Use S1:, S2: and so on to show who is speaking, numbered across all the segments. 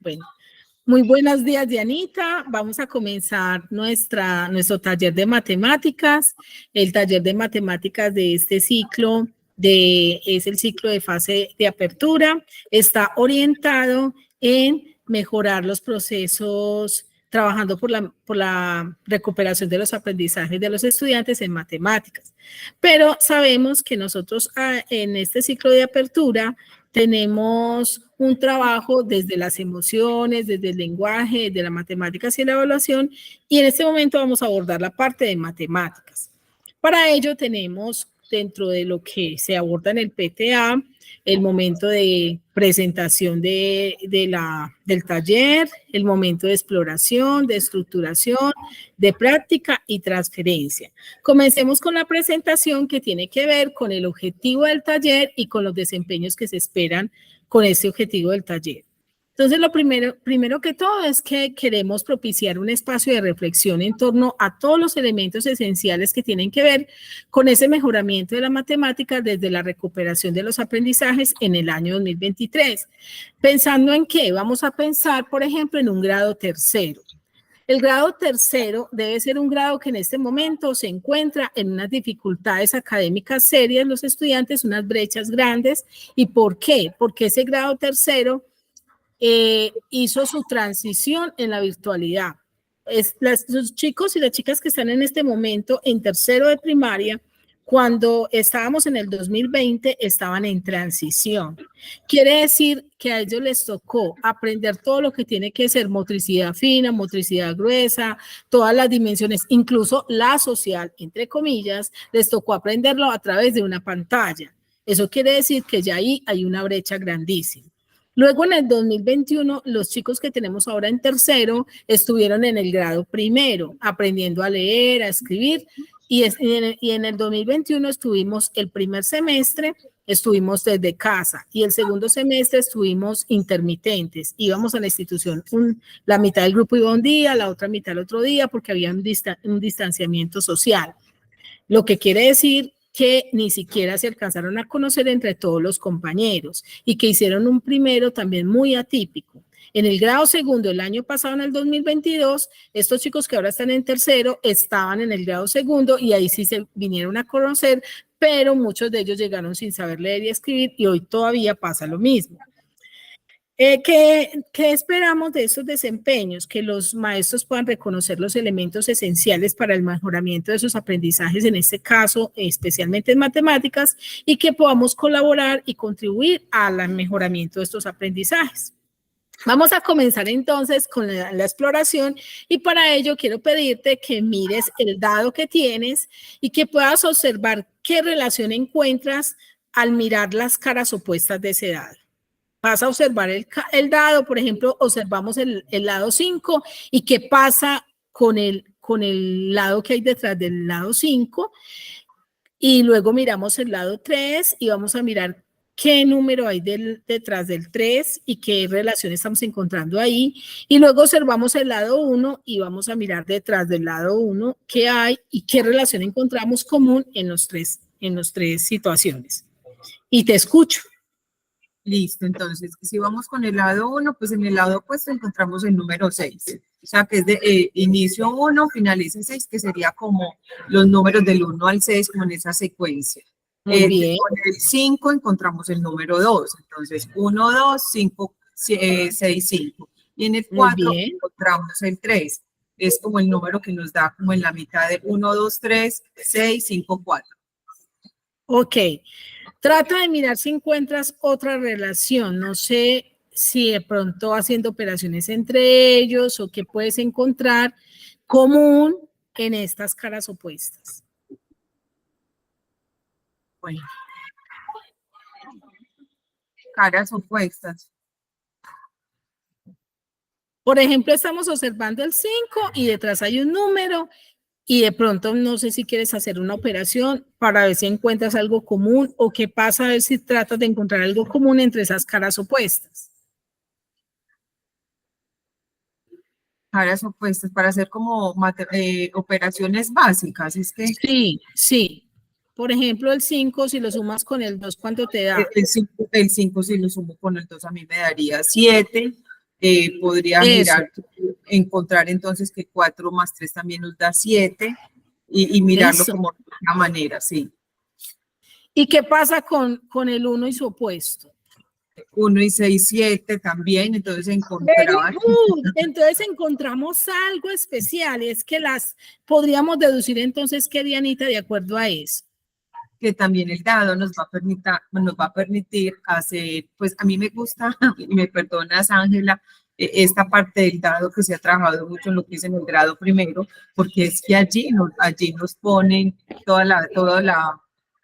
S1: Bueno, muy buenos días, Dianita. Vamos a comenzar nuestro taller de matemáticas. El taller de matemáticas de este ciclo es el ciclo de fase de apertura. Está orientado en mejorar los procesos, trabajando por la recuperación de los aprendizajes de los estudiantes en matemáticas. Pero sabemos que nosotros en este ciclo de apertura tenemos un trabajo desde las emociones, desde el lenguaje, desde la matemáticas y la evaluación, y en este momento vamos a abordar la parte de matemáticas. Para ello tenemos dentro de lo que se aborda en el PTA, el momento de presentación del taller, el momento de exploración, de estructuración, de práctica y transferencia. Comencemos con la presentación que tiene que ver con el objetivo del taller y con los desempeños que se esperan con este objetivo del taller. Entonces, lo primero que todo es que queremos propiciar un espacio de reflexión en torno a todos los elementos esenciales que tienen que ver con ese mejoramiento de la matemática desde la recuperación de los aprendizajes en el año 2023. ¿Pensando en qué? Vamos a pensar, por ejemplo, en un grado tercero. El grado tercero debe ser un grado que en este momento se encuentra en unas dificultades académicas serias, los estudiantes, unas brechas grandes. ¿Y por qué? Porque ese grado tercero hizo su transición en la virtualidad. Los chicos y las chicas que están en este momento en tercero de primaria, cuando estábamos en el 2020, estaban en transición. Quiere decir que a ellos les tocó aprender todo lo que tiene que ser motricidad fina, motricidad gruesa, todas las dimensiones, incluso la social, entre comillas, les tocó aprenderlo a través de una pantalla. Eso quiere decir que ya ahí hay una brecha grandísima. Luego en el 2021, los chicos que tenemos ahora en tercero estuvieron en el grado primero, aprendiendo a leer, a escribir, y en el 2021 estuvimos el primer semestre, estuvimos desde casa, y el segundo semestre estuvimos intermitentes. Íbamos a la institución, la mitad del grupo iba un día, la otra mitad el otro día, porque había un distanciamiento social. Lo que quiere decir que ni siquiera se alcanzaron a conocer entre todos los compañeros y que hicieron un primero también muy atípico. En el grado segundo, el año pasado, en el 2022, estos chicos que ahora están en tercero estaban en el grado segundo y ahí sí se vinieron a conocer, pero muchos de ellos llegaron sin saber leer y escribir y hoy todavía pasa lo mismo. ¿Qué esperamos de esos desempeños? Que los maestros puedan reconocer los elementos esenciales para el mejoramiento de sus aprendizajes, en este caso, especialmente en matemáticas, y que podamos colaborar y contribuir al mejoramiento de estos aprendizajes. Vamos a comenzar entonces con la exploración y para ello quiero pedirte que mires el dado que tienes y que puedas observar qué relación encuentras al mirar las caras opuestas de ese dado. Vas a observar el dado, por ejemplo, observamos el lado 5 y qué pasa con el lado que hay detrás del lado 5 y luego miramos el lado 3 y vamos a mirar qué número hay detrás del 3 y qué relación estamos encontrando ahí y luego observamos el lado 1 y vamos a mirar detrás del lado 1 qué hay y qué relación encontramos común en los tres situaciones. Y te escucho.
S2: Listo, entonces, si vamos con el lado 1, pues en el lado opuesto encontramos el número 6. O sea, que es de inicio 1, finaliza 6, que sería como los números del 1 al 6, como en esa secuencia.
S1: Muy bien.
S2: Con el 5 encontramos el número 2. Entonces, 1, 2, 5, 6, 5. Y en el 4 encontramos el 3. Es como el número que nos da como en la mitad de 1, 2, 3, 6, 5, 4.
S1: Ok. Trata de mirar si encuentras otra relación. No sé si de pronto haciendo operaciones entre ellos o qué puedes encontrar común en estas caras opuestas.
S2: Bueno. Caras opuestas.
S1: Por ejemplo, estamos observando el 5 y detrás hay un número y de pronto no sé si quieres hacer una operación para ver si encuentras algo común o qué pasa a ver si tratas de encontrar algo común entre esas caras opuestas.
S2: Caras opuestas para hacer como operaciones básicas, es que...
S1: Sí, sí. Por ejemplo, el 5, si lo sumas con el 2, ¿cuánto te da?
S2: El 5 si lo sumo con el 2 a mí me daría 7. Podría mirar, encontrar entonces que 4 más 3 también nos da 7 y mirarlo como de una manera, sí.
S1: ¿Y qué pasa con el 1 y su opuesto?
S2: 1 y 6, 7 también, entonces
S1: Entonces encontramos algo especial, y es que podríamos deducir entonces qué, Dianita, de acuerdo a eso.
S2: Que también el dado nos va a permitir hacer, pues a mí me gusta, y me perdonas Ángela, esta parte del dado que se ha trabajado mucho en lo que es en el grado primero, porque es que allí nos ponen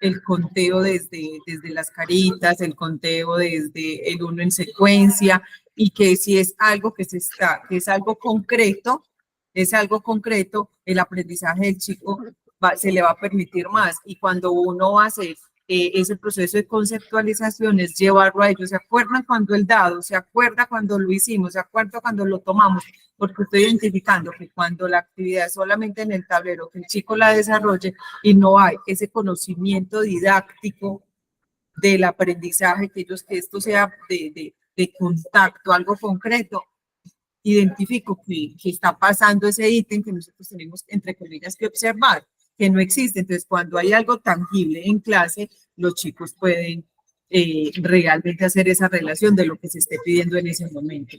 S2: el conteo desde las caritas, el conteo desde el 1 en secuencia, y que si es algo que es algo concreto, el aprendizaje del chico se le va a permitir más. Y cuando uno va a hacer ese proceso de conceptualización, es llevarlo a ellos. ¿Se acuerdan cuando el dado? ¿Se acuerda cuando lo hicimos? ¿Se acuerda cuando lo tomamos? Porque estoy identificando que cuando la actividad es solamente en el tablero, que el chico la desarrolle y no hay ese conocimiento didáctico del aprendizaje, que esto sea de contacto, algo concreto, identifico que está pasando ese ítem que nosotros tenemos, entre comillas, que observar, que no existe. Entonces, cuando hay algo tangible en clase, los chicos pueden realmente hacer esa relación de lo que se esté pidiendo en ese momento.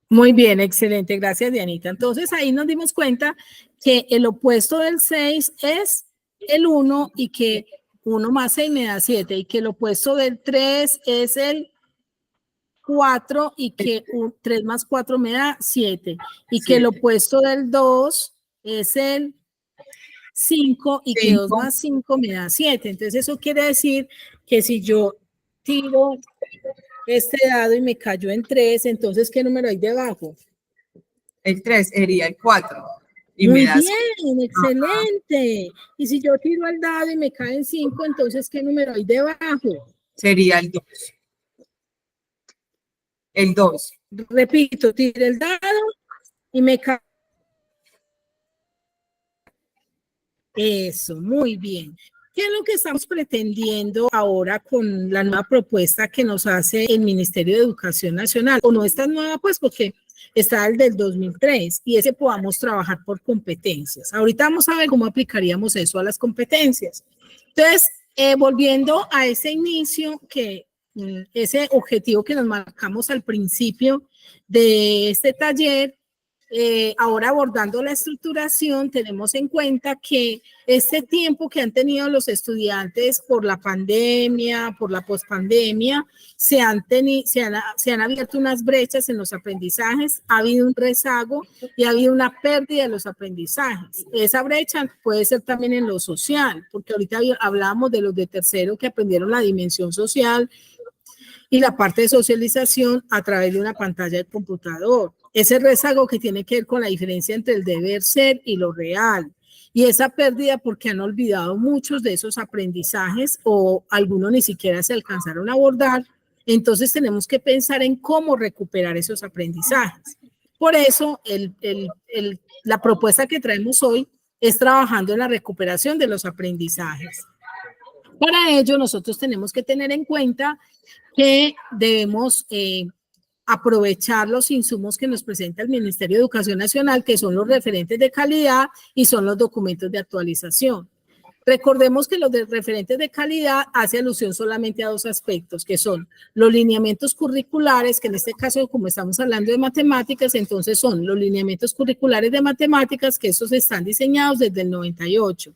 S1: Muy bien, excelente, gracias Dianita. Entonces ahí nos dimos cuenta que el opuesto del 6 es el 1 y que 1 más 6 me da 7 y que el opuesto del 3 es el 4 y que 3 más 4 me da 7 y que el opuesto del 2 es el 5 y que 2 más 5 me da 7. Entonces eso quiere decir que si yo tiro este dado y me cayó en 3, entonces ¿qué número hay debajo?
S2: El 3 sería el 4.
S1: Y muy bien, 7. Excelente. Y si yo tiro el dado y me cae en 5, entonces ¿qué número hay debajo?
S2: Sería el 2. El 2.
S1: Repito, tiro el dado y me cae. Eso, muy bien. ¿Qué es lo que estamos pretendiendo ahora con la nueva propuesta que nos hace el Ministerio de Educación Nacional? O no está nueva, pues, porque está el del 2003 y ese podamos trabajar por competencias. Ahorita vamos a ver cómo aplicaríamos eso a las competencias. Entonces, volviendo a ese inicio, ese objetivo que nos marcamos al principio de este taller, ahora abordando la estructuración, tenemos en cuenta que este tiempo que han tenido los estudiantes por la pandemia, por la pospandemia, se han abierto unas brechas en los aprendizajes, ha habido un rezago y ha habido una pérdida de los aprendizajes. Esa brecha puede ser también en lo social, porque ahorita hablábamos de los de tercero que aprendieron la dimensión social y la parte de socialización a través de una pantalla de computador. Ese rezago que tiene que ver con la diferencia entre el deber ser y lo real. Y esa pérdida porque han olvidado muchos de esos aprendizajes o algunos ni siquiera se alcanzaron a abordar. Entonces tenemos que pensar en cómo recuperar esos aprendizajes. Por eso la propuesta que traemos hoy es trabajando en la recuperación de los aprendizajes. Para ello nosotros tenemos que tener en cuenta que debemos aprovechar los insumos que nos presenta el Ministerio de Educación Nacional, que son los referentes de calidad y son los documentos de actualización. Recordemos que los de referentes de calidad hace alusión solamente a dos aspectos, que son los lineamientos curriculares, que en este caso, como estamos hablando de matemáticas, entonces son los lineamientos curriculares de matemáticas, que esos están diseñados desde el 98,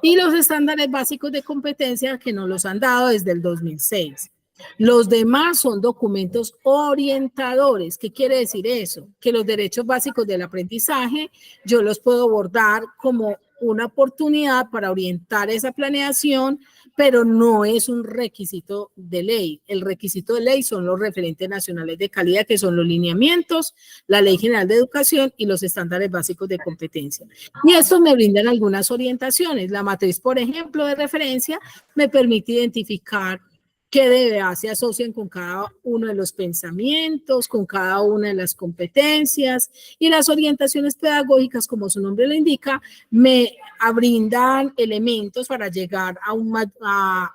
S1: y los estándares básicos de competencia que nos los han dado desde el 2006. Los demás son documentos orientadores. ¿Qué quiere decir eso? Que los derechos básicos del aprendizaje yo los puedo abordar como una oportunidad para orientar esa planeación, pero no es un requisito de ley. El requisito de ley son los referentes nacionales de calidad, que son los lineamientos, la Ley General de Educación y los estándares básicos de competencia. Y estos me brindan algunas orientaciones. La matriz, por ejemplo, de referencia me permite identificar qué DBA se asocian con cada uno de los pensamientos, con cada una de las competencias, y las orientaciones pedagógicas, como su nombre lo indica, me brindan elementos para llegar a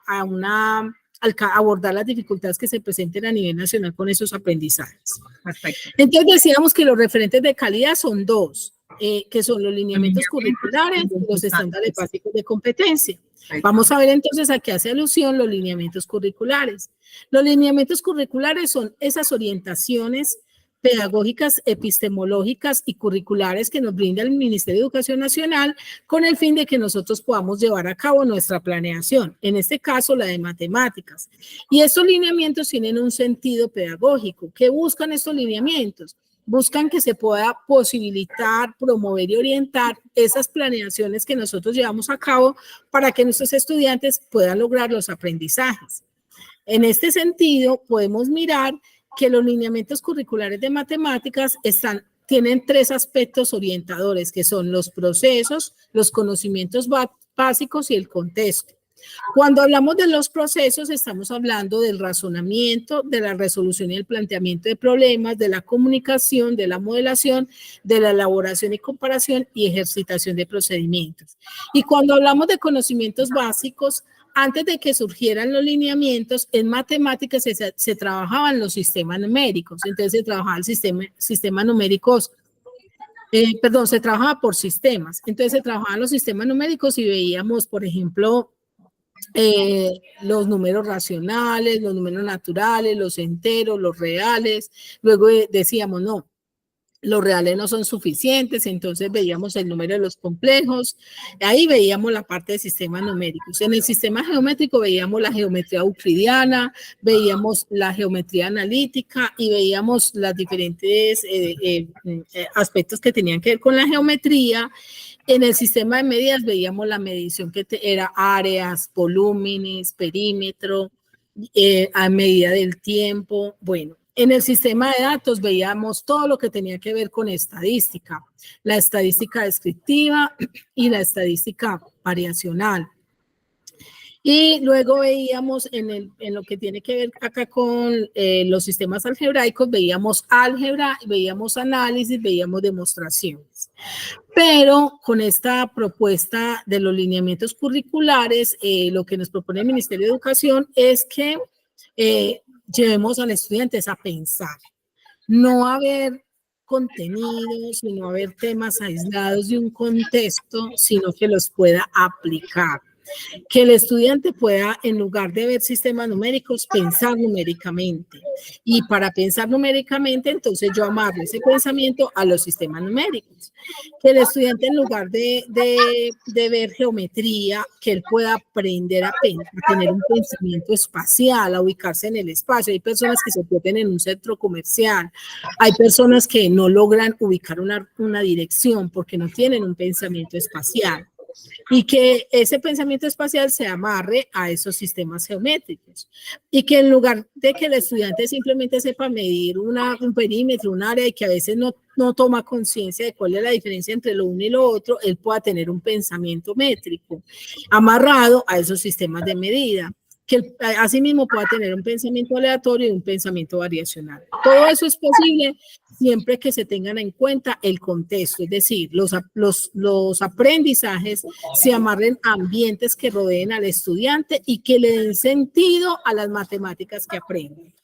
S1: abordar las dificultades que se presenten a nivel nacional con esos aprendizajes.
S2: Perfecto.
S1: Entonces decíamos que los referentes de calidad son dos, que son los lineamientos curriculares y los estándares básicos de competencia. Vamos a ver entonces a qué hace alusión los lineamientos curriculares. Los lineamientos curriculares son esas orientaciones pedagógicas, epistemológicas y curriculares que nos brinda el Ministerio de Educación Nacional con el fin de que nosotros podamos llevar a cabo nuestra planeación, en este caso la de matemáticas. Y estos lineamientos tienen un sentido pedagógico. ¿Qué buscan estos lineamientos? Buscan que se pueda posibilitar, promover y orientar esas planeaciones que nosotros llevamos a cabo para que nuestros estudiantes puedan lograr los aprendizajes. En este sentido, podemos mirar que los lineamientos curriculares de matemáticas tienen tres aspectos orientadores, que son los procesos, los conocimientos básicos y el contexto. Cuando hablamos de los procesos, estamos hablando del razonamiento, de la resolución y el planteamiento de problemas, de la comunicación, de la modelación, de la elaboración y comparación y ejercitación de procedimientos. Y cuando hablamos de conocimientos básicos, antes de que surgieran los lineamientos, en matemáticas se trabajaban los sistemas numéricos. Entonces se trabajaba el sistema numéricos. Se trabajaba por sistemas. Entonces se trabajaban los sistemas numéricos y veíamos, por ejemplo, los números racionales, los números naturales, los enteros, los reales. Luego decíamos, no, los reales no son suficientes, entonces veíamos el número de los complejos. Ahí veíamos la parte de sistemas numéricos. En el sistema geométrico veíamos la geometría euclidiana, veíamos la geometría analítica y veíamos los diferentes aspectos que tenían que ver con la geometría. En el sistema de medidas veíamos la medición que era áreas, volúmenes, perímetro, a medida del tiempo. Bueno, en el sistema de datos veíamos todo lo que tenía que ver con estadística, la estadística descriptiva y la estadística variacional. Y luego veíamos en lo que tiene que ver acá con los sistemas algebraicos, veíamos álgebra, veíamos análisis, veíamos demostraciones. Pero con esta propuesta de los lineamientos curriculares, lo que nos propone el Ministerio de Educación es que llevemos a los estudiantes a pensar, no a ver contenidos, sino a ver temas aislados de un contexto, sino que los pueda aplicar. Que el estudiante pueda, en lugar de ver sistemas numéricos, pensar numéricamente. Y para pensar numéricamente, entonces yo amarro ese pensamiento a los sistemas numéricos. Que el estudiante, en lugar de ver geometría, que él pueda aprender a tener un pensamiento espacial, a ubicarse en el espacio. Hay personas que se pierden en un centro comercial. Hay personas que no logran ubicar una dirección porque no tienen un pensamiento espacial. Y que ese pensamiento espacial se amarre a esos sistemas geométricos y que en lugar de que el estudiante simplemente sepa medir un perímetro, un área y que a veces no toma conciencia de cuál es la diferencia entre lo uno y lo otro, él pueda tener un pensamiento métrico amarrado a esos sistemas de medida, que asimismo pueda tener un pensamiento aleatorio y un pensamiento variacional. Todo eso es posible siempre que se tengan en cuenta el contexto, es decir, los aprendizajes se amarren a ambientes que rodeen al estudiante y que le den sentido a las matemáticas que aprenden.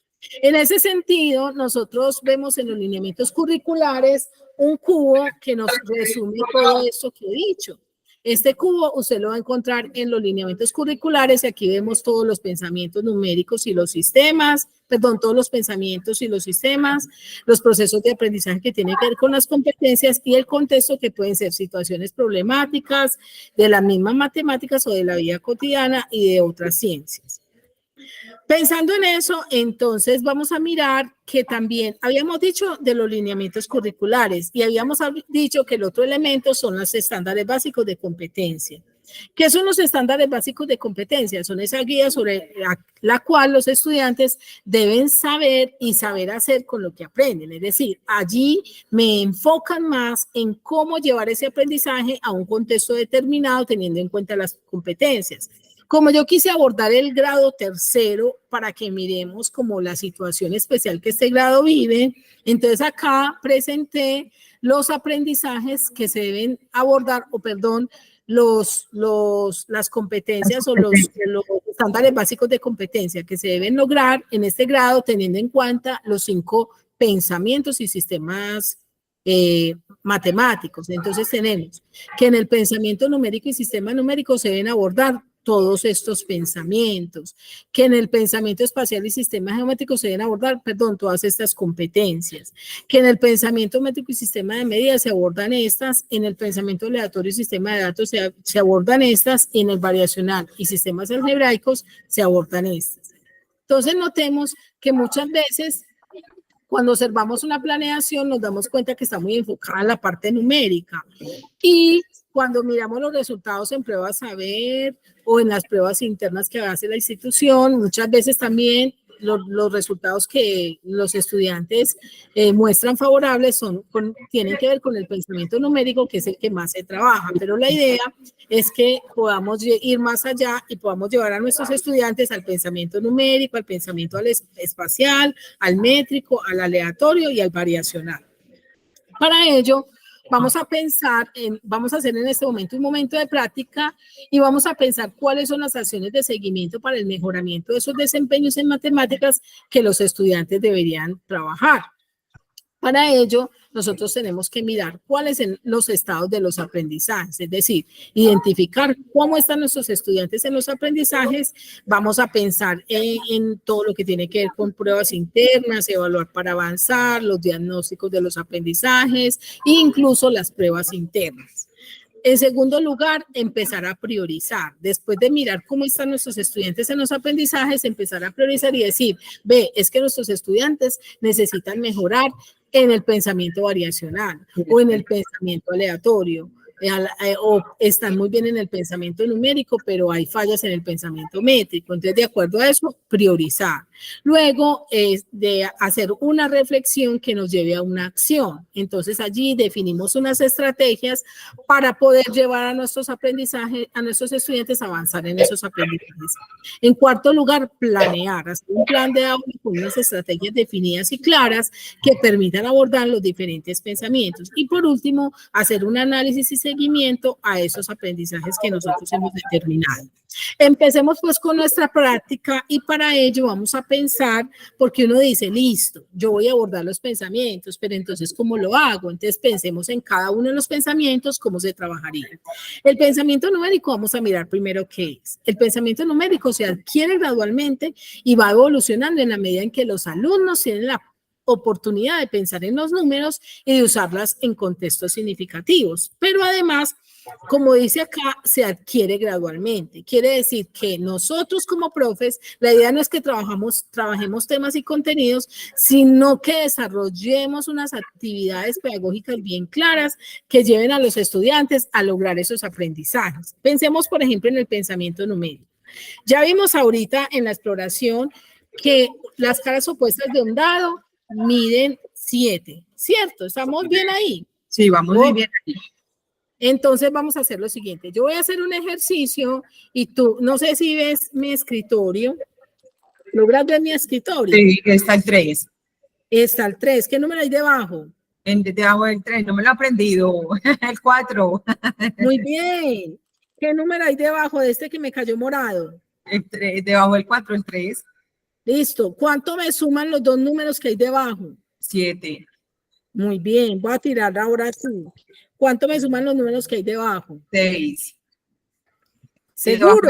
S1: En ese sentido, nosotros vemos en los lineamientos curriculares un cubo que nos resume todo esto que he dicho. Este cubo usted lo va a encontrar en los lineamientos curriculares y aquí vemos todos los pensamientos numéricos y los sistemas, todos los pensamientos y los sistemas, los procesos de aprendizaje que tienen que ver con las competencias y el contexto que pueden ser situaciones problemáticas de las mismas matemáticas o de la vida cotidiana y de otras ciencias. Pensando en eso, entonces vamos a mirar que también habíamos dicho de los lineamientos curriculares y habíamos dicho que el otro elemento son los estándares básicos de competencia. ¿Qué son los estándares básicos de competencia? Son esa guía sobre la cual los estudiantes deben saber y saber hacer con lo que aprenden. Es decir, allí me enfocan más en cómo llevar ese aprendizaje a un contexto determinado teniendo en cuenta las competencias. Como yo quise abordar el grado tercero para que miremos como la situación especial que este grado vive, entonces acá presenté los aprendizajes que se deben abordar, o perdón, las competencias o los estándares básicos de competencia que se deben lograr en este grado, teniendo en cuenta los 5 pensamientos y sistemas matemáticos. Entonces tenemos que en el pensamiento numérico y sistema numérico se deben abordar todos estos pensamientos, que en el pensamiento espacial y sistema geométrico se deben abordar, perdón, todas estas competencias, que en el pensamiento métrico y sistema de medidas se abordan estas, en el pensamiento aleatorio y sistema de datos se abordan estas, y en el variacional y sistemas algebraicos se abordan estas. Entonces notemos que muchas veces cuando observamos una planeación nos damos cuenta que está muy enfocada en la parte numérica, y cuando miramos los resultados en pruebas saber o en las pruebas internas que hace la institución, muchas veces también los resultados que los estudiantes muestran favorables tienen que ver con el pensamiento numérico, que es el que más se trabaja, pero la idea es que podamos ir más allá y podamos llevar a nuestros estudiantes al pensamiento numérico, al pensamiento espacial, al métrico, al aleatorio y al variacional. Para ello, vamos a hacer en este momento un momento de práctica y vamos a pensar cuáles son las acciones de seguimiento para el mejoramiento de esos desempeños en matemáticas que los estudiantes deberían trabajar. Para ello, nosotros tenemos que mirar cuáles son los estados de los aprendizajes, es decir, identificar cómo están nuestros estudiantes en los aprendizajes. Vamos a pensar en todo lo que tiene que ver con pruebas internas, evaluar para avanzar, los diagnósticos de los aprendizajes e incluso las pruebas internas. En segundo lugar, empezar a priorizar. Después de mirar cómo están nuestros estudiantes en los aprendizajes, empezar a priorizar y decir, es que nuestros estudiantes necesitan mejorar en el pensamiento variacional o en el pensamiento aleatorio, o están muy bien en el pensamiento numérico, pero hay fallas en el pensamiento métrico. Entonces, de acuerdo a eso, priorizar. Luego, de hacer una reflexión que nos lleve a una acción. Entonces, allí definimos unas estrategias para poder llevar a nuestros aprendizajes, a nuestros estudiantes a avanzar en esos aprendizajes. En cuarto lugar, planear, hacer un plan de aula con unas estrategias definidas y claras que permitan abordar los diferentes pensamientos. Y por último, hacer un análisis y seguimiento a esos aprendizajes que nosotros hemos determinado. Empecemos pues con nuestra práctica, y para ello vamos a pensar, porque uno dice, listo, yo voy a abordar los pensamientos, pero entonces, ¿cómo lo hago? Entonces pensemos en cada uno de los pensamientos, cómo se trabajaría. El pensamiento numérico, vamos a mirar primero qué es. El pensamiento numérico se adquiere gradualmente y va evolucionando en la medida en que los alumnos tienen la oportunidad de pensar en los números y de usarlas en contextos significativos, pero además, como dice acá, se adquiere gradualmente. Quiere decir que nosotros como profes, la idea no es que trabajemos temas y contenidos, sino que desarrollemos unas actividades pedagógicas bien claras que lleven a los estudiantes a lograr esos aprendizajes. Pensemos, por ejemplo, en el pensamiento numérico. Ya vimos ahorita en la exploración que las caras opuestas de un dado miden 7, ¿cierto? ¿Estamos bien ahí?
S2: Sí, vamos muy bien ahí.
S1: Entonces vamos a hacer lo siguiente. Yo voy a hacer un ejercicio y tú, no sé si ves mi escritorio. ¿Logras ver mi escritorio?
S2: Sí, está el 3.
S1: Está el 3. ¿Qué número hay debajo?
S2: Debajo del 3, no me lo he aprendido. El 4.
S1: Muy bien. ¿Qué número hay debajo de este que me cayó morado?
S2: El 3, debajo del 4, el 3.
S1: Listo. ¿Cuánto me suman los dos números que hay debajo?
S2: 7.
S1: Muy bien. Voy a tirar ahora tú. ¿Cuánto me suman los números que hay debajo?
S2: 6.
S1: ¿Seguro?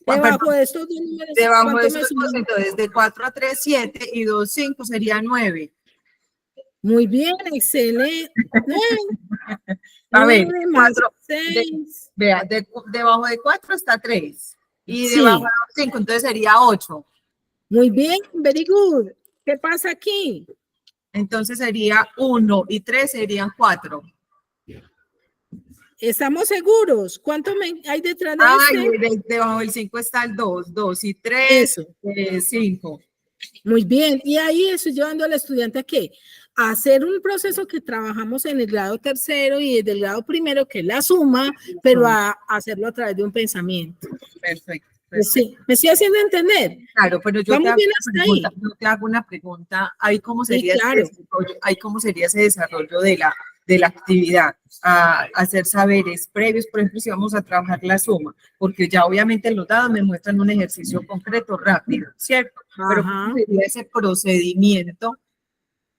S1: Debajo de estos dos números.
S2: Debajo de estos dos, entonces de 4 a 3, 7 y 2, 5 sería 9.
S1: Muy bien, excelente.
S2: A ver,
S1: 4, 6.
S2: Vea, debajo de 4 está 3 y debajo de 5, entonces sería 8.
S1: Muy bien, very good. ¿Qué pasa aquí?
S2: Entonces sería 1 y 3 serían 4.
S1: ¿Estamos seguros? ¿Cuánto hay detrás de este?
S2: Debajo del 5 está el 2, 2 y 3, 5.
S1: Muy bien, y ahí estoy llevando al estudiante a qué? hacer un proceso que trabajamos en el grado tercero y desde el grado primero, que es la suma, pero a hacerlo a través de un pensamiento.
S2: Perfecto.
S1: Sí, ¿me estoy haciendo entender?
S2: Claro, pero yo te hago una pregunta, ¿ahí cómo sería,
S1: sí, claro.
S2: cómo sería ese desarrollo de la actividad? A hacer saberes previos, por ejemplo, si vamos a trabajar la suma, porque ya obviamente los dados me muestran un ejercicio concreto, rápido, ¿cierto? Pero ¿cómo sería ese procedimiento?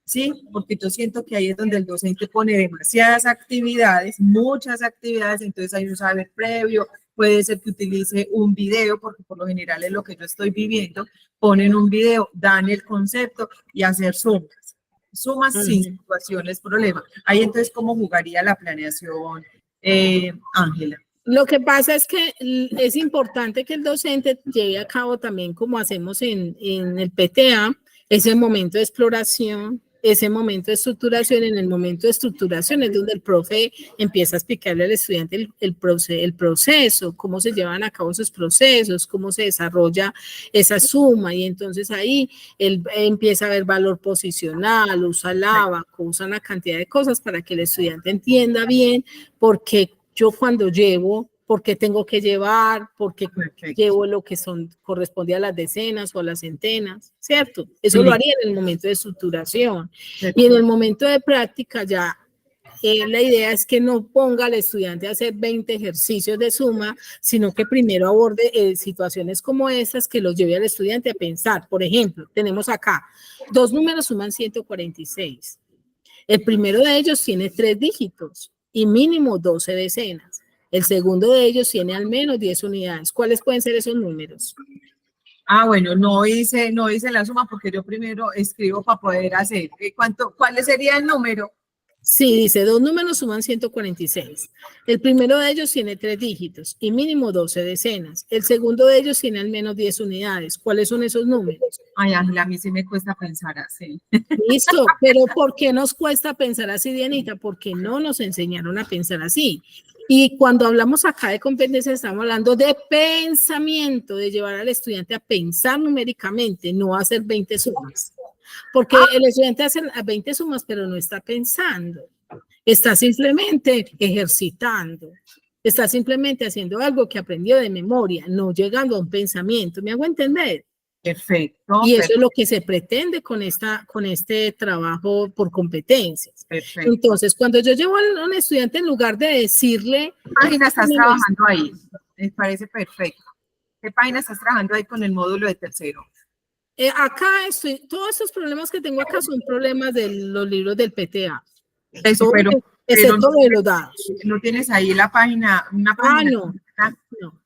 S2: Sí, porque yo siento que ahí es donde el docente pone demasiadas actividades, muchas actividades, entonces hay un saber previo, puede ser que utilice un video, porque por lo general es lo que yo estoy viviendo, ponen un video, dan el concepto y hacer sumas sin situaciones, problema. Ahí entonces, ¿cómo jugaría la planeación, Ángela?
S1: Lo que pasa es que es importante que el docente lleve a cabo también, como hacemos en el PTA, ese momento de exploración, ese momento de estructuración. En el momento de estructuración es donde el profe empieza a explicarle al estudiante el proceso, cómo se llevan a cabo esos procesos, cómo se desarrolla esa suma, y entonces ahí él empieza a ver valor posicional, usa el abaco, usa una cantidad de cosas para que el estudiante entienda bien por qué yo cuando llevo, por qué tengo que llevar, por qué llevo lo que corresponde a las decenas o a las centenas, ¿cierto? Eso lo haría en el momento de estructuración. Y en el momento de práctica ya la idea es que no ponga al estudiante a hacer 20 ejercicios de suma, sino que primero aborde situaciones como esas que los lleve al estudiante a pensar. Por ejemplo, tenemos acá, 2 números suman 146. El primero de ellos tiene 3 dígitos y mínimo 12 decenas. El segundo de ellos tiene al menos 10 unidades. ¿Cuáles pueden ser esos números?
S2: Bueno, no hice la suma porque yo primero escribo para poder hacer. ¿Cuál sería el número?
S1: Sí, dice, 2 números suman 146. El primero de ellos tiene 3 dígitos y mínimo 12 decenas. El segundo de ellos tiene al menos 10 unidades. ¿Cuáles son esos números?
S2: Ay, Ángela, a mí sí me cuesta pensar así.
S1: Listo, pero ¿por qué nos cuesta pensar así, Dianita? Porque no nos enseñaron a pensar así. Y cuando hablamos acá de competencia, estamos hablando de pensamiento, de llevar al estudiante a pensar numéricamente, no a hacer 20 sumas. Porque el estudiante hace 20 sumas, pero no está pensando. Está simplemente ejercitando. Está simplemente haciendo algo que aprendió de memoria, no llegando a un pensamiento. ¿Me hago entender?
S2: Perfecto.
S1: Y eso es lo que se pretende con este trabajo por competencias.
S2: Perfecto.
S1: Entonces, cuando yo llevo a un estudiante, en lugar de decirle...
S2: ¿Qué página estás trabajando ahí? Me parece perfecto. ¿Qué página estás trabajando ahí con el módulo de tercero?
S1: Acá todos estos problemas que tengo acá son problemas de los libros del PTA.
S2: Eso,
S1: excepto lo de los dados.
S2: ¿No tienes ahí la página?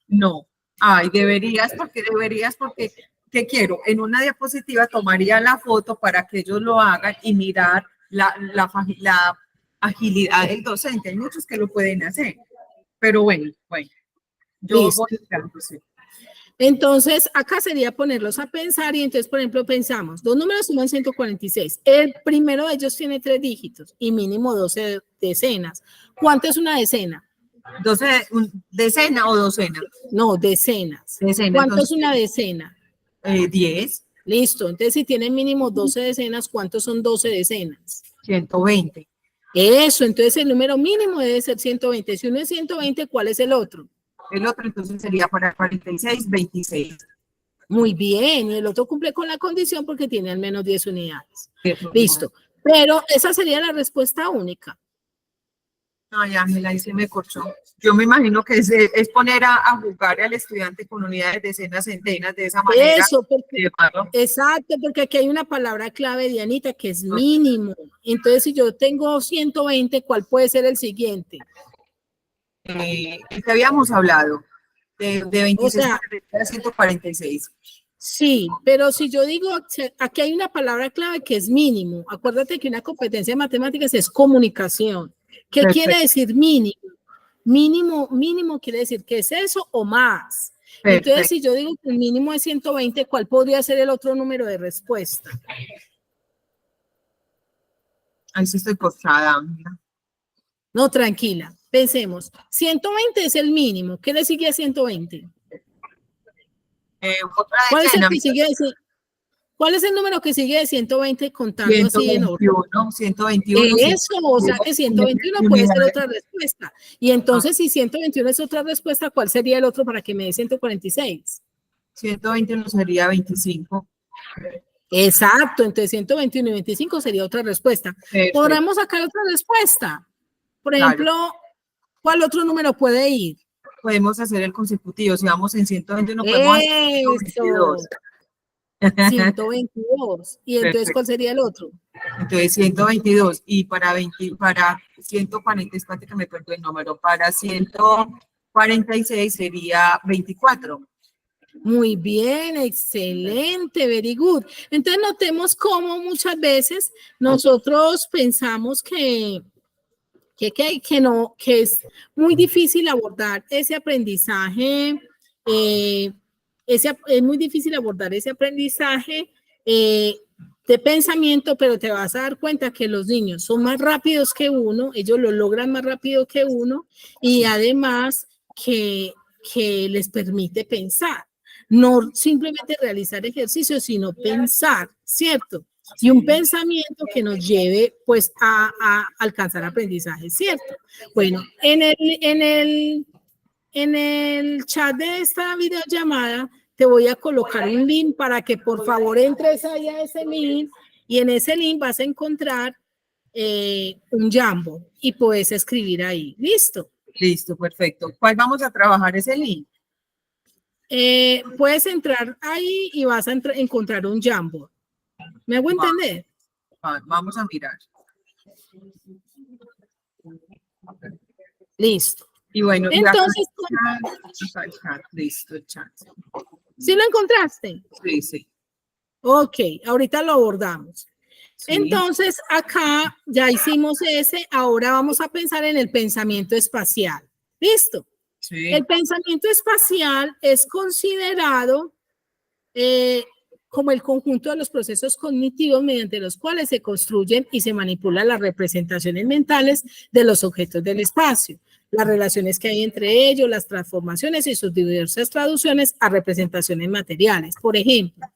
S2: No. Ay, deberías, porque ¿qué quiero? En una diapositiva tomaría la foto para que ellos lo hagan y mirar la agilidad del docente. Hay muchos que lo pueden hacer, pero bueno, yo voy a sí.
S1: Entonces, acá sería ponerlos a pensar y entonces, por ejemplo, pensamos, 2 números suman 146. El primero de ellos tiene 3 dígitos y mínimo 12 decenas. ¿Cuánto es una decena?
S2: 12, ¿decena o docena?
S1: No, decenas. ¿Cuánto es una decena?
S2: 10.
S1: Listo, entonces si tiene mínimo 12 decenas, ¿cuántos son 12 decenas?
S2: 120.
S1: Eso, entonces el número mínimo debe ser 120. Si uno es 120, ¿cuál es el otro?
S2: El otro entonces sería para 46, 26.
S1: Muy bien, y el otro cumple con la condición porque tiene al menos 10 unidades. Listo, pero esa sería la respuesta única.
S2: Ay, Ángela, ahí se me corchó. Yo me imagino que es poner a jugar al estudiante con unidades, decenas, centenas, de esa manera.
S1: Eso, exacto, porque aquí hay una palabra clave, Dianita, que es mínimo. Entonces, si yo tengo 120, ¿cuál puede ser el siguiente?
S2: Que habíamos hablado, de 26 a 146.
S1: Sí, pero si yo digo, aquí hay una palabra clave que es mínimo. Acuérdate que una competencia de matemáticas es comunicación. ¿Qué quiere decir mínimo? Mínimo quiere decir que es eso o más. Entonces, si yo digo que el mínimo es 120, ¿cuál podría ser el otro número de respuesta?
S2: Ahí sí estoy cortada.
S1: No, tranquila. Pensemos. 120 es el mínimo. ¿Qué le sigue a 120?
S2: ¿Cuál es el que sigue?
S1: ¿Cuál es el número que sigue de 120 contando así en orden?
S2: 121.
S1: Eso, o sea que 121 puede ser otra respuesta. Y entonces, si 121 es otra respuesta, ¿cuál sería el otro para que me dé 146?
S2: 121 sería 25.
S1: Exacto, entonces 121 y 25 sería otra respuesta.
S2: Perfecto.
S1: Podremos sacar otra respuesta. Por ejemplo, ¿cuál otro número puede ir?
S2: Podemos hacer el consecutivo. Si vamos en 121, podemos hacer 122.
S1: 122. ¿Y entonces
S2: Perfecto.
S1: cuál sería el otro?
S2: Entonces 122. Y para 140, espérate que me perdí el número. Para 146 sería 24.
S1: Muy bien, excelente, very good. Entonces notemos cómo muchas veces nosotros pensamos que es muy difícil abordar ese aprendizaje, es muy difícil abordar ese aprendizaje de pensamiento, pero te vas a dar cuenta que los niños son más rápidos que uno, ellos lo logran más rápido que uno y además que les permite pensar. No simplemente realizar ejercicios, sino pensar, ¿cierto? Y un pensamiento que nos lleve pues a alcanzar aprendizaje, ¿cierto? Bueno, en el chat de esta videollamada te voy a colocar un link para que por favor entres ahí a ese link y en ese link vas a encontrar un Jamboard y puedes escribir ahí. ¿Listo?
S2: Listo, perfecto. ¿Cuál vamos a trabajar ese link?
S1: Puedes entrar ahí y vas a encontrar un Jamboard. ¿Me hago entender?
S2: Vamos a mirar.
S1: Listo.
S2: Y bueno,
S1: entonces,
S2: listo, chat.
S1: ¿Sí lo encontraste?
S2: Sí, sí.
S1: Ok, ahorita lo abordamos.
S2: Sí.
S1: Entonces, acá ya hicimos ese, ahora vamos a pensar en el pensamiento espacial. ¿Listo?
S2: Sí.
S1: El pensamiento espacial es considerado como el conjunto de los procesos cognitivos mediante los cuales se construyen y se manipulan las representaciones mentales de los objetos del espacio, las relaciones que hay entre ellos, las transformaciones y sus diversas traducciones a representaciones materiales. Por ejemplo,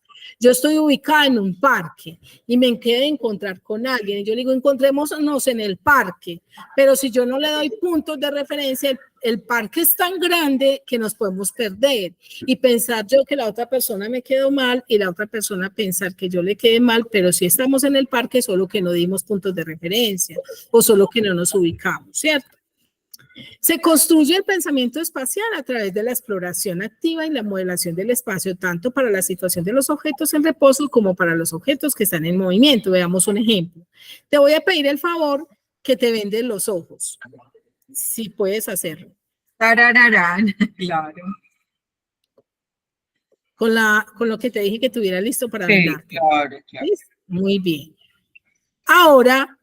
S1: yo estoy ubicada en un parque y me quedé de encontrar con alguien y yo le digo, encontrémonos en el parque, pero si yo no le doy puntos de referencia, el parque es tan grande que nos podemos perder y pensar yo que la otra persona me quedó mal y la otra persona pensar que yo le quedé mal, pero si estamos en el parque solo que no dimos puntos de referencia o solo que no nos ubicamos, ¿cierto? Se construye el pensamiento espacial a través de la exploración activa y la modelación del espacio, tanto para la situación de los objetos en reposo como para los objetos que están en movimiento. Veamos un ejemplo. Te voy a pedir el favor que te vendes los ojos, si puedes hacerlo.
S2: Tarararán, claro.
S1: Con lo que te dije que tuviera listo para vendarte.
S2: Claro, claro.
S1: ¿Listo? Muy bien. Ahora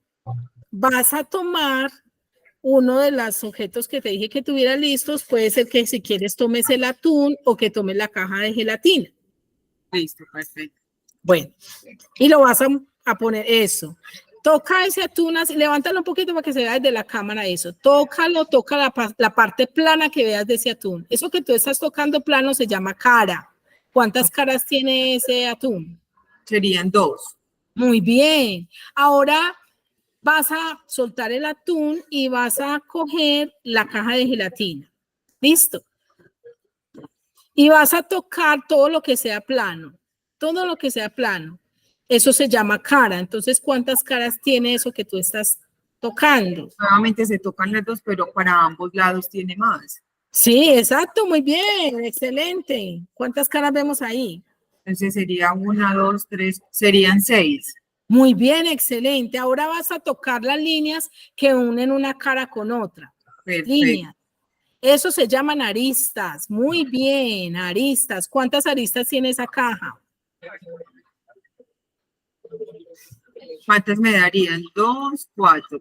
S1: vas a tomar uno de los objetos que te dije que tuviera listos, puede ser que si quieres tomes el atún o que tomes la caja de gelatina.
S2: Listo, perfecto.
S1: Bueno, y lo vas a poner eso. Toca ese atún, así, levántalo un poquito para que se vea desde la cámara eso. Tócalo, toca la parte plana que veas de ese atún. Eso que tú estás tocando plano se llama cara. ¿Cuántas caras tiene ese atún?
S2: Serían 2.
S1: Muy bien. Ahora vas a soltar el atún y vas a coger la caja de gelatina. ¿Listo? Y vas a tocar todo lo que sea plano. Todo lo que sea plano. Eso se llama cara. Entonces, ¿cuántas caras tiene eso que tú estás tocando?
S2: Nuevamente se tocan las 2, pero para ambos lados tiene más.
S1: Sí, exacto. Muy bien. Excelente. ¿Cuántas caras vemos ahí?
S2: Entonces sería 1, 2, 3, serían 6.
S1: Muy bien, excelente. Ahora vas a tocar las líneas que unen una cara con otra.
S2: Perfecto.
S1: Líneas. Eso se llaman aristas. Muy bien, aristas. ¿Cuántas aristas tiene esa caja?
S2: ¿Cuántas me darían? 2, 4,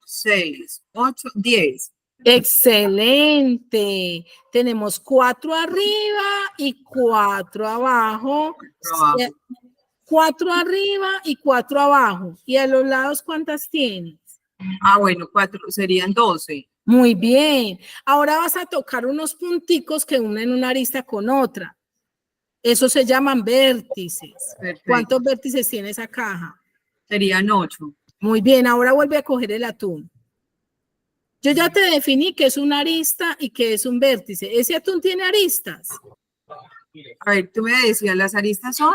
S2: 6, 8, 10.
S1: Excelente. Tenemos 4 arriba y 4 abajo. 4 arriba y 4 abajo. ¿Y a los lados cuántas tienes?
S2: Ah, bueno, 4, serían 12.
S1: Muy bien. Ahora vas a tocar unos punticos que unen una arista con otra. Eso se llaman vértices.
S2: Perfecto.
S1: ¿Cuántos vértices tiene esa caja?
S2: Serían 8.
S1: Muy bien, ahora vuelve a coger el atún. Yo ya te definí que es una arista y que es un vértice. ¿Ese atún tiene aristas?
S2: A ver, tú me decías, las aristas son.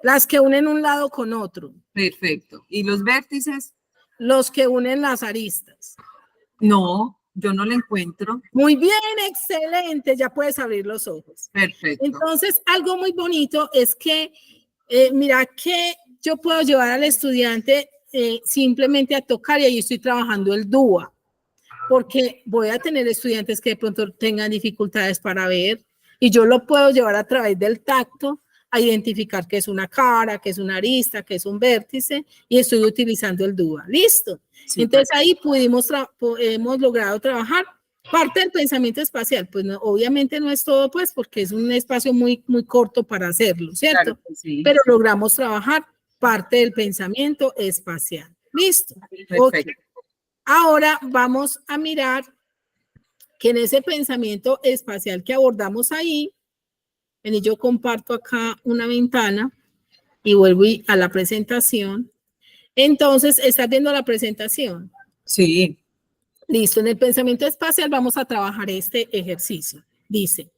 S1: Las que unen un lado con otro.
S2: Perfecto. ¿Y los vértices?
S1: Los que unen las aristas.
S2: No, yo no la encuentro.
S1: Muy bien, excelente. Ya puedes abrir los ojos.
S2: Perfecto.
S1: Entonces, algo muy bonito es que, mira, que yo puedo llevar al estudiante simplemente a tocar y ahí estoy trabajando el DUA. Porque voy a tener estudiantes que de pronto tengan dificultades para ver y yo lo puedo llevar a través del tacto a identificar qué es una cara, qué es una arista, qué es un vértice y estoy utilizando el DUA. ¿Listo? Sí, entonces ahí hemos logrado trabajar parte del pensamiento espacial. Pues no, obviamente no es todo, pues, porque es un espacio muy, muy corto para hacerlo, ¿cierto? Claro, sí. Pero logramos trabajar parte del pensamiento espacial. ¿Listo?
S2: Perfecto.
S1: Okay. Ahora vamos a mirar que en ese pensamiento espacial que abordamos ahí, y yo comparto acá una ventana y vuelvo a la presentación. Entonces, ¿estás viendo la presentación?
S2: Sí.
S1: Listo, en el pensamiento espacial vamos a trabajar este ejercicio. Dice,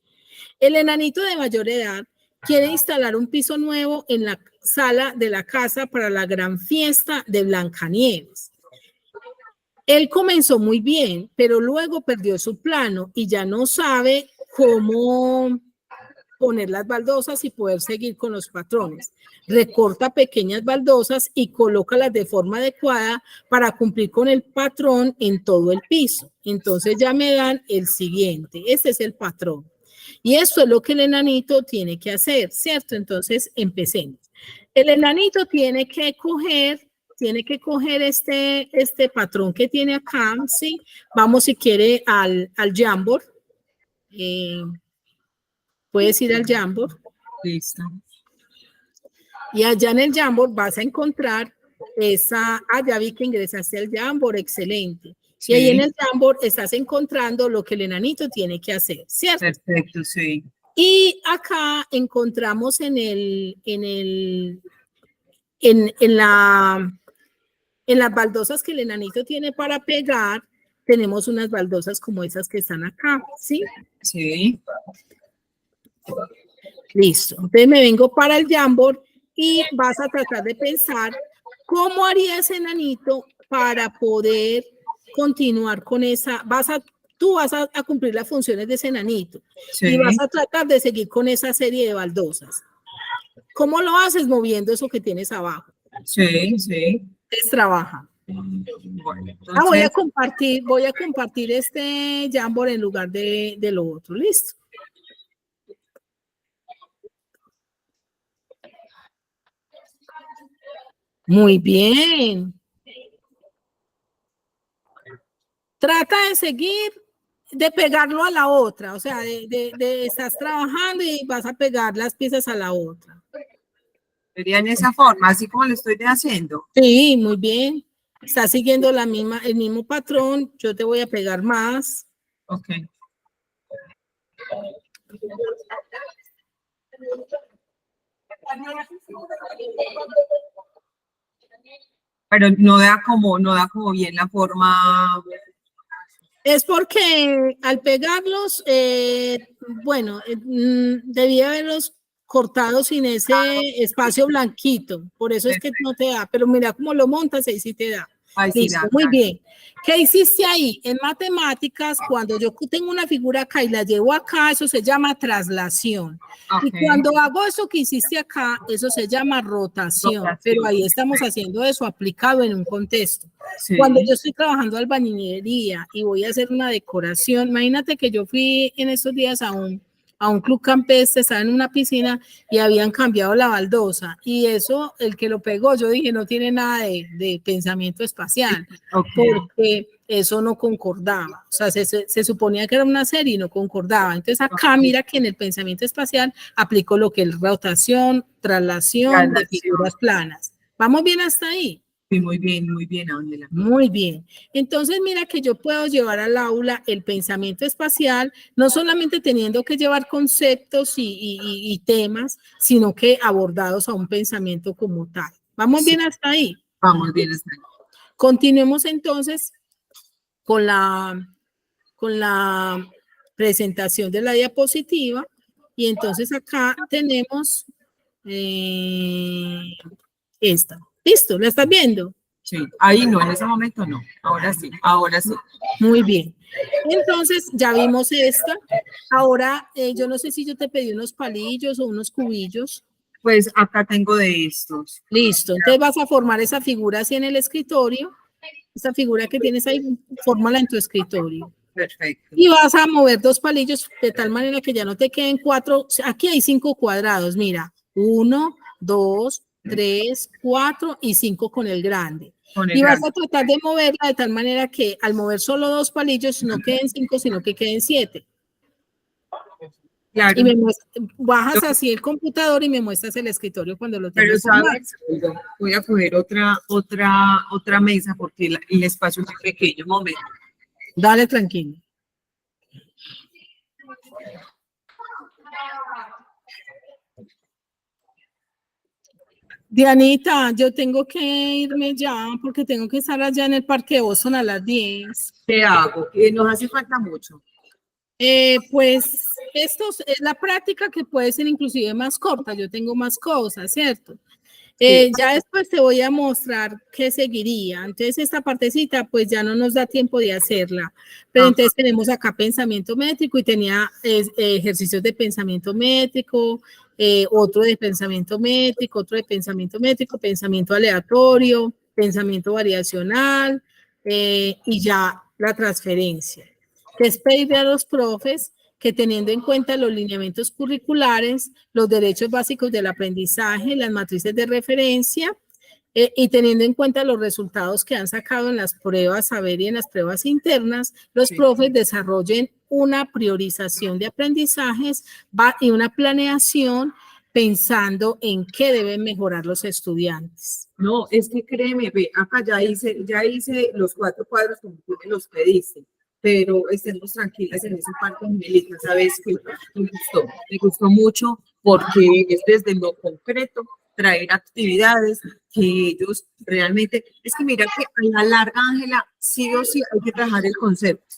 S1: el enanito de mayor edad quiere instalar un piso nuevo en la sala de la casa para la gran fiesta de Blancanieves. Él comenzó muy bien, pero luego perdió su plano y ya no sabe cómo poner las baldosas y poder seguir con los patrones. Recorta pequeñas baldosas y colócalas de forma adecuada para cumplir con el patrón en todo el piso. Entonces ya me dan el siguiente. Este es el patrón. Y esto es lo que el enanito tiene que hacer, ¿cierto? Entonces empecemos. El enanito tiene que coger este patrón que tiene acá, ¿sí? Vamos, si quiere, al Jamboard. Puedes ir al Jamboard.
S2: Listo.
S1: Y allá en el Jamboard vas a encontrar ya vi que ingresaste al Jamboard, excelente. Sí. Y ahí en el Jamboard estás encontrando lo que el enanito tiene que hacer, ¿cierto?
S2: Perfecto, sí.
S1: Y acá encontramos en las baldosas que el enanito tiene para pegar, tenemos unas baldosas como esas que están acá, ¿sí?
S2: Sí.
S1: Listo. Entonces me vengo para el Jamboard y vas a tratar de pensar cómo haría ese enanito para poder continuar con esa, tú vas a cumplir las funciones de ese enanito y vas a tratar de seguir con esa serie de baldosas. ¿Cómo lo haces? Moviendo eso que tienes abajo.
S2: Sí, sí.
S1: Entonces trabaja.
S2: Bueno, entonces...
S1: voy a compartir este Jamboard en lugar de lo otro. ¿Listo? Muy bien. Trata de seguir, de pegarlo a la otra, o sea, estás trabajando y vas a pegar las piezas a la otra.
S2: Sería en esa forma, así como lo estoy haciendo.
S1: Sí, muy bien. Estás siguiendo el mismo patrón. Yo te voy a pegar más.
S2: Ok. Pero no da como bien la forma.
S1: Es porque al pegarlos, debía haberlos cortado sin ese espacio blanquito. Por eso es que no te da. Pero mira cómo lo montas, ahí sí te da.
S2: Ay,
S1: listo,
S2: sí,
S1: muy bien. ¿Qué hiciste ahí? En matemáticas, cuando yo tengo una figura acá y la llevo acá, eso se llama traslación. Okay. Y cuando hago eso que hiciste acá, eso se llama rotación. Pero ahí estamos haciendo eso aplicado en un contexto. Sí. Cuando yo estoy trabajando albañilería y voy a hacer una decoración, imagínate que yo fui en estos días a un club campestre, estaba en una piscina y habían cambiado la baldosa y eso, el que lo pegó, yo dije, no tiene nada de pensamiento espacial, okay. Porque eso no concordaba, o sea, se suponía que era una serie y no concordaba. Entonces acá mira que en el pensamiento espacial aplico lo que es rotación, traslación de figuras planas. ¿Vamos bien hasta ahí?
S2: Sí, muy bien, Ángela.
S1: Muy bien. Entonces, mira que yo puedo llevar al aula el pensamiento espacial, no solamente teniendo que llevar conceptos y temas, sino que abordados a un pensamiento como tal. ¿Vamos
S2: Sí,
S1: bien hasta ahí?
S2: vamos bien hasta ahí.
S1: Continuemos entonces con la presentación de la diapositiva. Y entonces acá tenemos esta. ¿Listo? ¿La estás viendo?
S2: Sí, ahí no, en ese momento no. Ahora sí, ahora sí.
S1: Muy bien. Entonces, ya vimos esta. Ahora, yo no sé si yo te pedí unos palillos o unos cubillos.
S2: Pues acá tengo de estos.
S1: Listo. Entonces vas a formar esa figura así en el escritorio. Esa figura que tienes ahí, fórmala en tu escritorio.
S2: Perfecto.
S1: Y vas a mover 2 palillos de tal manera que ya no te queden 4. Aquí hay 5 cuadrados. Mira, 1, 2, 3, 4 y 5 con el grande.
S2: Con el
S1: Y vas
S2: grande.
S1: a tratar de moverla de tal manera que al mover solo 2 palillos no queden 5, sino que queden 7.
S2: Claro.
S1: Y bajas así el computador y me muestras el escritorio cuando lo
S2: Pero
S1: tengas formado.
S2: sabes, voy a coger otra mesa porque el espacio es muy pequeño. Un momento.
S1: Dale tranquilo. Dianita, yo tengo que irme ya porque tengo que estar allá en el Parque Boston a las 10.
S2: ¿Qué hago? Que nos hace falta mucho.
S1: Pues esto es la práctica que puede ser inclusive más corta. Yo tengo más cosas, ¿cierto?
S2: Sí.
S1: Ya después te voy a mostrar qué seguiría. Entonces esta partecita pues ya no nos da tiempo de hacerla. Pero entonces tenemos acá pensamiento métrico y tenía ejercicios de pensamiento métrico, otro de pensamiento métrico, otro de pensamiento métrico, pensamiento aleatorio, pensamiento variacional y ya la transferencia. Es pedirle a los profes que teniendo en cuenta los lineamientos curriculares, los derechos básicos del aprendizaje, las matrices de referencia y teniendo en cuenta los resultados que han sacado en las pruebas saber y en las pruebas internas, los profes desarrollen una priorización de aprendizajes y una planeación pensando en qué deben mejorar los estudiantes.
S2: No, es que créeme, ve, acá ya hice los 4 cuadros como tú me los pediste, pero estemos tranquilas en esa parte, Angelita, ¿sabes qué? Me gustó mucho porque es desde lo concreto traer actividades que ellos realmente, es que mira que a la larga, Ángela, sí o sí hay que trabajar el concepto,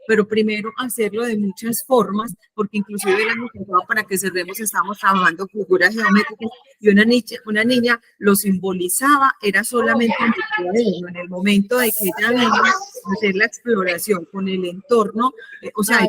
S2: pero primero hacerlo de muchas formas, porque inclusive el año pasado, para que cerremos, estábamos trabajando figuras geométricas y una niña lo simbolizaba, era solamente en el cuaderno, en el momento de que ella vino a hacer la exploración con el entorno, o sea,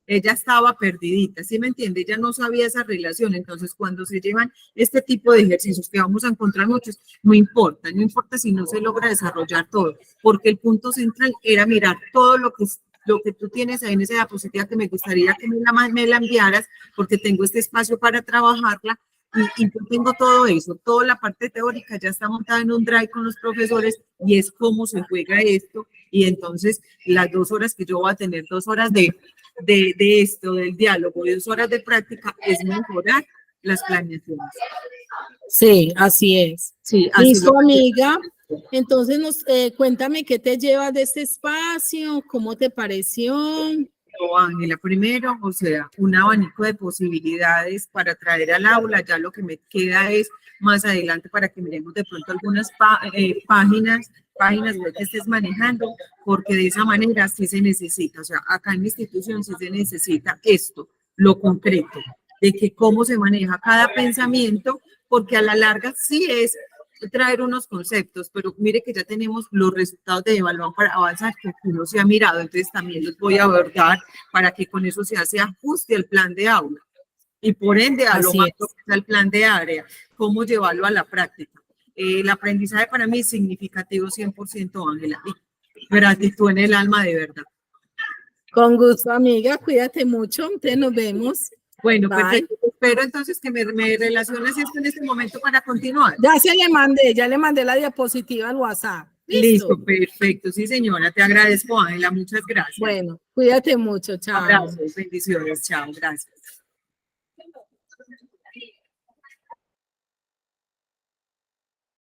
S2: ella estaba perdidita, ¿sí me entiende? Ella no sabía esa relación, entonces cuando se llevan este tipo de ejercicios, que vamos a encontrar muchos, no importa si no se logra desarrollar todo, porque el punto central era mirar todo lo que tú tienes ahí en esa diapositiva que me gustaría que me la enviaras, porque tengo este espacio para trabajarla, y yo tengo todo eso, toda la parte teórica ya está montada en un drive con los profesores y es cómo se juega esto, y entonces las 2 horas que yo voy a tener, 2 horas de esto, del diálogo, y 2 horas de práctica, es mejorar las planeaciones.
S1: Sí, así es.
S2: Sí, así
S1: Listo, amiga. Entonces, cuéntame qué te llevas de este espacio, cómo te pareció.
S2: Ángela, primero, o sea, un abanico de posibilidades para traer al aula, ya lo que me queda es más adelante para que miremos de pronto algunas páginas web que estés manejando, porque de esa manera sí se necesita, o sea, acá en mi institución sí se necesita esto, lo concreto, de que cómo se maneja cada pensamiento, porque a la larga sí es traer unos conceptos, pero mire que ya tenemos los resultados de evaluación para avanzar que no se ha mirado, entonces también los voy a abordar para que con eso se ajuste el plan de aula y por ende a lo más el plan de área, cómo llevarlo a la práctica. El aprendizaje para mí es significativo 100%, Ángela, y gratitud en el alma de verdad.
S1: Con gusto, amiga, cuídate mucho, entonces nos vemos.
S2: Bueno, perfecto. Espero entonces que me relaciones esto en este momento para continuar.
S1: Ya le mandé la diapositiva al WhatsApp.
S2: Listo, perfecto. Sí, señora, te agradezco, Ángela. Muchas gracias.
S1: Bueno, cuídate mucho. Chao.
S2: Abrazos, bendiciones. Chao, gracias.